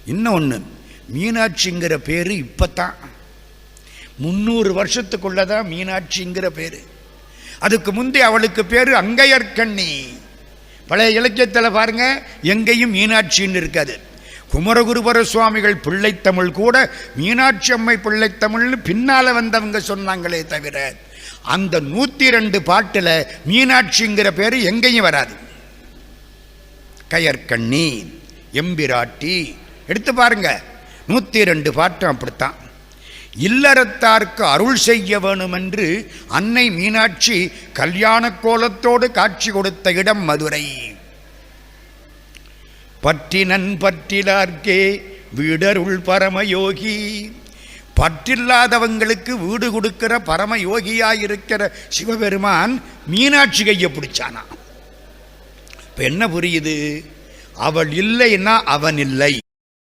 இன்னொன்று, மீனாட்சிங்கிற பேர் இப்போத்தான் 300 வருஷத்துக்குள்ளதான் மீனாட்சிங்கிற பேர். அதுக்கு முந்தைய அவளுக்கு பேர் அங்கையர்கண்ணி. பழைய இலக்கியத்தில் பாருங்க, எங்கேயும் மீனாட்சின்னு இருக்காது. குமரகுருபர சுவாமிகள் பிள்ளைத்தமிழ் கூட மீனாட்சி அம்மை பிள்ளைத்தமிழ்னு பின்னால் வந்தவங்க சொன்னாங்களே தவிர அந்த 102 பாட்டில் மீனாட்சிங்கிற பேர் எங்கேயும் வராது. கயற்கண்ணி, எம்பிராட்டி எடுத்து பாருங்க, 102 பாட்டும் அப்படித்தான். இல்லறத்தார்க்கு அருள் செய்ய வேணும் என்று அன்னை மீனாட்சி கல்யாண கோலத்தோடு காட்சி கொடுத்த இடம் மதுரை. பற்றினன் பற்றிலார்க்கே வீடருள் பரமயோகி. பற்றில்லாதவங்களுக்கு வீடு கொடுக்கிற பரமயோகியாயிருக்கிற சிவபெருமான் மீனாட்சி கையை பிடிச்சானா. இப்ப என்ன புரியுது? அவள் இல்லைன்னா அவன் இல்லை.